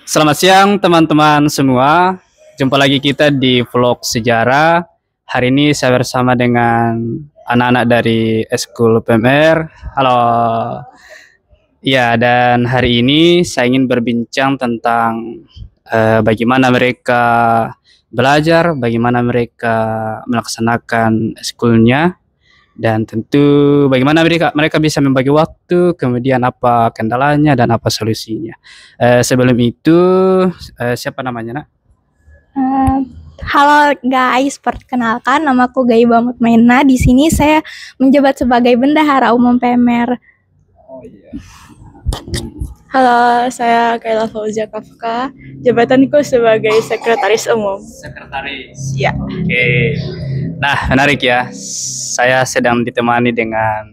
Selamat siang teman-teman semua. Jumpa lagi kita di vlog sejarah. Hari ini saya bersama dengan anak-anak dari Eskul PMR. Halo. Ya, dan hari ini saya ingin berbincang tentang bagaimana mereka belajar, bagaimana mereka melaksanakan eskulnya, dan tentu bagaimana mereka bisa membagi waktu, kemudian apa kendalanya dan apa solusinya. Sebelum itu, siapa namanya, Nak? Halo guys, perkenalkan namaku Gaiba Mutmainah. Di sini saya menjabat sebagai Bendahara Umum PMR. Oh iya. Halo, saya Kaila Fauzia Kafka. Jabatanku sebagai Sekretaris Umum. Sekretaris. Ya. Oke. Nah, menarik ya. Saya sedang ditemani dengan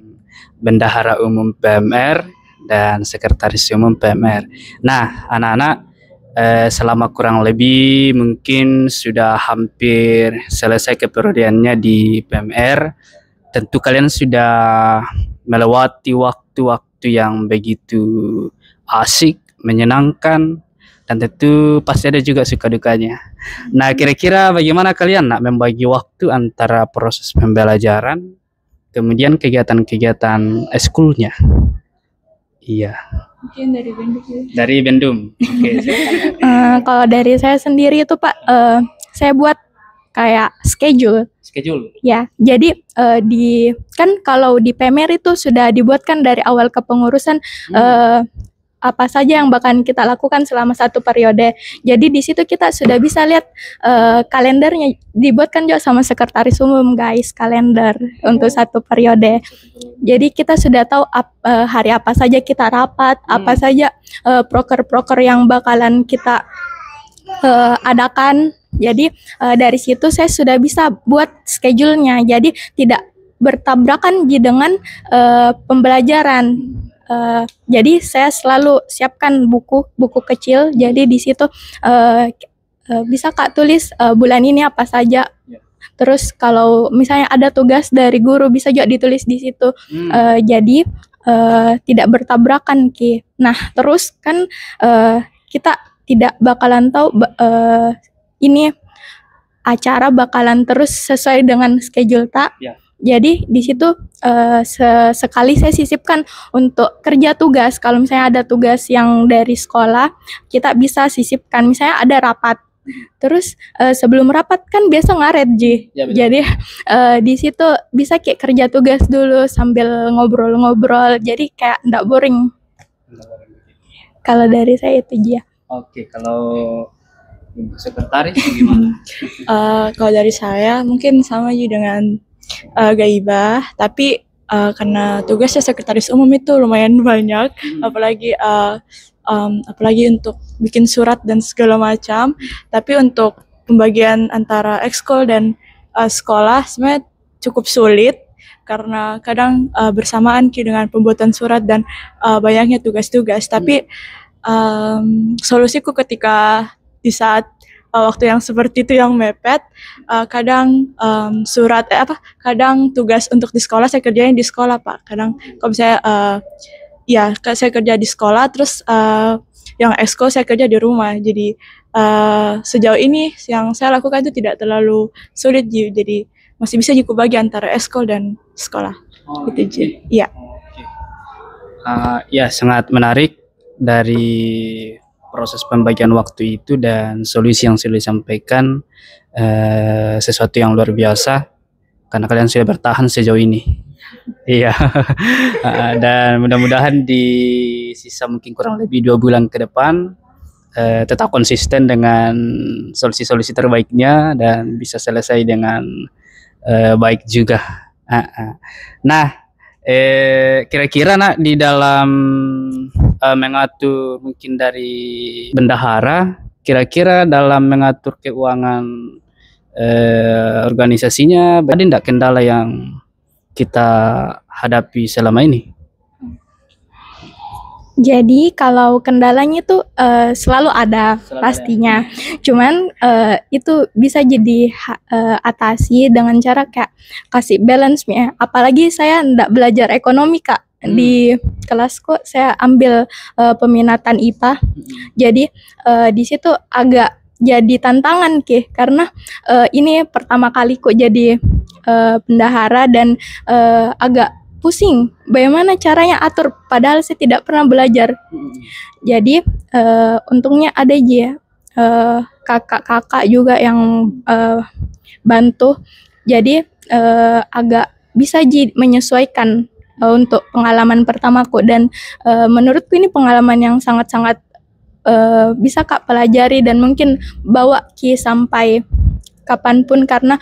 Bendahara Umum PMR dan Sekretaris Umum PMR. Nah, anak-anak, selama kurang lebih mungkin sudah hampir selesai keperiodiannya di PMR. Tentu kalian sudah melewati waktu-waktu yang begitu asik, menyenangkan, dan tentu pasti ada juga suka dukanya. Nah, kira-kira bagaimana kalian nak membagi waktu antara proses pembelajaran kemudian kegiatan-kegiatan eskulnya? Iya. Mungkin dari Benduk ya. Dari Bendum. Oke. Kalau dari saya sendiri itu Pak, saya buat kayak schedule. Schedule. Ya, jadi kan kalau di PMR itu sudah dibuatkan dari awal kepengurusan apa saja yang bakal kita lakukan selama satu periode. Jadi di situ kita sudah bisa lihat kalendernya, dibuatkan juga sama sekretaris umum guys, kalender untuk satu periode. Jadi kita sudah tahu hari apa saja kita rapat, apa saja proker-proker yang bakalan kita adakan. Jadi dari situ saya sudah bisa buat schedule-nya. Jadi tidak bertabrakan dengan pembelajaran. Jadi saya selalu siapkan buku kecil. Jadi di situ bisa Kak tulis bulan ini apa saja. Terus kalau misalnya ada tugas dari guru bisa juga ditulis di situ. Jadi tidak bertabrakan Ki. Nah terus kan kita tidak bakalan tahu ini acara bakalan terus sesuai dengan schedule tak. Jadi di situ sekali saya sisipkan untuk kerja tugas. Kalau misalnya ada tugas yang dari sekolah, kita bisa sisipkan. Misalnya ada rapat. Terus sebelum rapat kan biasa ngaret Ji. Ya, jadi di situ bisa kayak kerja tugas dulu sambil ngobrol-ngobrol. Jadi kayak nggak boring. Kalau dari saya itu Ji. Oke, kalau sekretaris gimana? Kalau dari saya mungkin sama juga dengan Gaibah, tapi karena tugasnya Sekretaris Umum itu lumayan banyak, apalagi untuk bikin surat dan segala macam. Tapi untuk pembagian antara ekskul dan sekolah sebenarnya cukup sulit karena kadang bersamaan dengan pembuatan surat dan banyaknya tugas-tugas. Tapi solusiku ketika di saat waktu yang seperti itu yang mepet, kadang kadang tugas untuk di sekolah saya kerjain di sekolah Pak. Kadang kalau misalnya saya kerja di sekolah, terus yang ekskul saya kerja di rumah. Jadi sejauh ini yang saya lakukan itu tidak terlalu sulit, jadi masih bisa aku bagi antara ekskul dan sekolah. Gitu Ji. Iya. Ya, sangat menarik dari proses pembagian waktu itu dan solusi yang sudah disampaikan, sesuatu yang luar biasa karena kalian sudah bertahan sejauh ini. Iya. Dan mudah-mudahan di sisa mungkin kurang lebih 2 bulan ke depan tetap konsisten dengan solusi-solusi terbaiknya dan bisa selesai dengan baik juga. Nah, kira-kira Nak di dalam mengatur mungkin dari bendahara, kira-kira dalam mengatur keuangan organisasinya ada tidak kendala yang kita hadapi selama ini? Jadi kalau kendalanya itu selalu ada pastinya. Cuman itu bisa jadi atasi dengan cara kayak kasih balance ya. Apalagi saya nggak belajar ekonomi Kak. di kelasku saya ambil peminatan IPA. Jadi di situ agak jadi tantangan karena ini pertama kali kok jadi bendahara dan agak pusing bagaimana caranya atur padahal saya tidak pernah belajar. Jadi untungnya ada aja kakak-kakak juga yang bantu. Jadi agak bisa menyesuaikan untuk pengalaman pertamaku dan menurutku ini pengalaman yang sangat-sangat bisa Kak pelajari dan mungkin bawa sampai kapanpun karena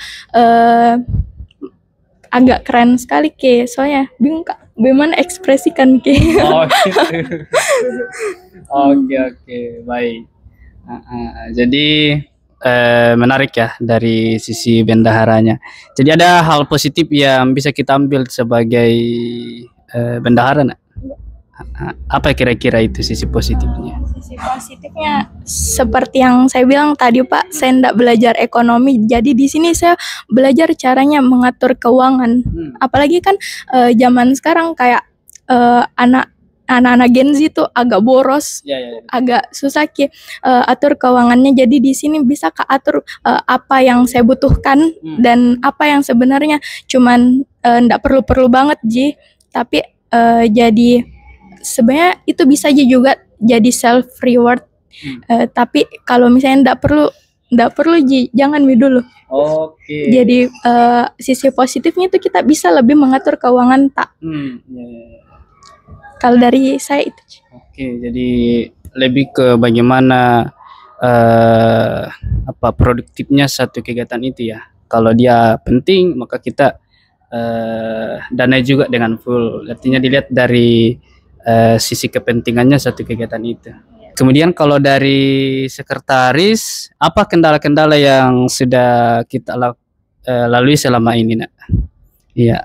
agak keren sekali soalnya bingung Kak bagaimana ekspresikan Oh gitu. Oke, baik. Jadi menarik ya dari sisi bendaharanya. Jadi ada hal positif yang bisa kita ambil sebagai bendahara, nak? Apa kira-kira itu sisi positifnya? Sisi positifnya seperti yang saya bilang tadi Pak, saya tidak belajar ekonomi. Jadi di sini saya belajar caranya mengatur keuangan. Apalagi kan zaman sekarang kayak anak-anak Gen Z itu agak boros, agak susah atur keuangannya. Jadi di sini bisa atur apa yang saya butuhkan dan apa yang sebenarnya cuman ndak perlu banget tapi jadi sebenarnya itu bisa juga jadi self reward. Tapi kalau misalnya ndak perlu jangan dulu. Oke. Jadi sisi positifnya itu kita bisa lebih mengatur keuangan tak. Kalau dari saya itu. Oke, jadi lebih ke bagaimana produktifnya satu kegiatan itu ya. Kalau dia penting maka kita dana juga dengan full. Artinya dilihat dari sisi kepentingannya satu kegiatan itu. Kemudian kalau dari sekretaris, apa kendala-kendala yang sudah kita lalui selama ini, nak? Iya.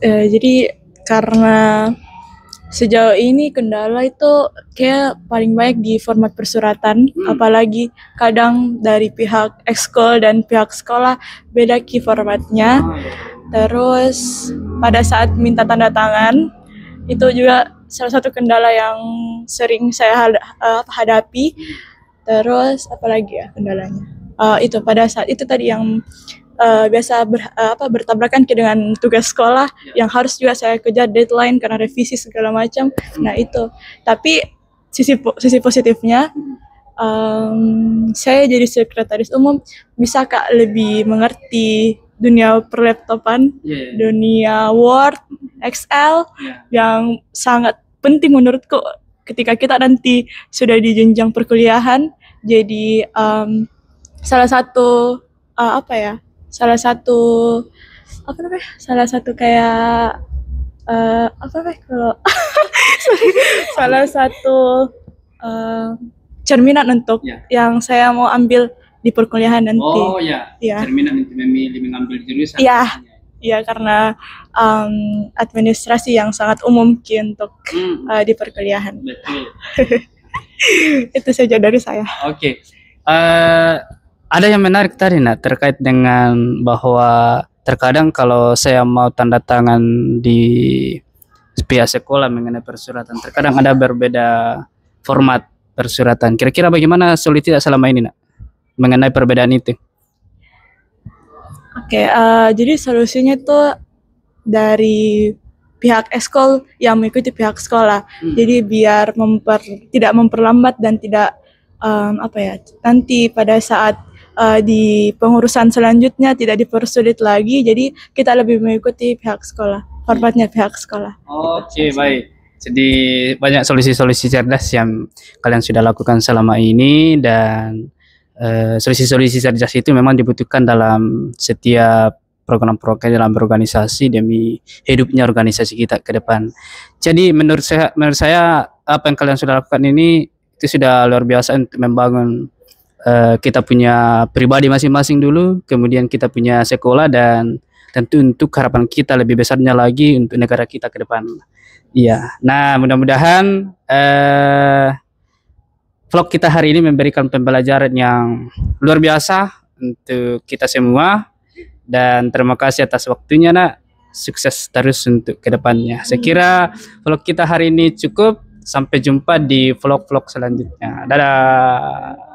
Jadi karena sejauh ini kendala itu kayak paling baik di format persuratan, apalagi kadang dari pihak ekskul dan pihak sekolah beda formatnya. Terus pada saat minta tanda tangan itu juga salah satu kendala yang sering saya hadapi. Terus apalagi ya kendalanya? Itu pada saat itu tadi yang biasa bertabrakan dengan tugas sekolah yang harus juga saya kejar deadline karena revisi segala macam. Nah itu. Tapi sisi positifnya saya jadi sekretaris umum bisa Kak lebih mengerti dunia perlaptopan, dunia Word, Excel yang sangat penting menurutku ketika kita nanti sudah di jenjang perkuliahan. Jadi salah satu kayak salah satu cerminan untuk yang saya mau ambil di perkuliahan nanti. Oh ya, cerminan untuk memilih mengambil jurusan. Iya, karena administrasi yang sangat umum untuk di perkuliahan. Betul. Itu saja dari saya. Oke. Ada yang menarik tadi, nak, terkait dengan bahwa terkadang kalau saya mau tanda tangan di pihak sekolah mengenai persuratan, terkadang ada berbeda format persuratan. Kira-kira bagaimana solusi selama ini, nak, mengenai perbedaan itu? Oke, jadi solusinya itu dari pihak ekskul yang mengikuti pihak sekolah. Jadi biar tidak memperlambat dan tidak nanti pada saat di pengurusan selanjutnya tidak dipersulit lagi. Jadi kita lebih mengikuti pihak sekolah, formatnya pihak sekolah. Oke, baik. Jadi banyak solusi-solusi cerdas yang kalian sudah lakukan selama ini, dan solusi-solusi cerdas itu memang dibutuhkan dalam setiap program-program dalam berorganisasi demi hidupnya organisasi kita ke depan. Jadi menurut saya apa yang kalian sudah lakukan ini itu sudah luar biasa untuk membangun kita punya pribadi masing-masing dulu, kemudian kita punya sekolah, dan tentu untuk harapan kita lebih besarnya lagi untuk negara kita ke depan. Iya. Nah, mudah-mudahan vlog kita hari ini memberikan pembelajaran yang luar biasa untuk kita semua, dan terima kasih atas waktunya, nak. sukses terus untuk kedepannya. Saya kira vlog kita hari ini cukup. Sampai jumpa di vlog-vlog selanjutnya. Dadah.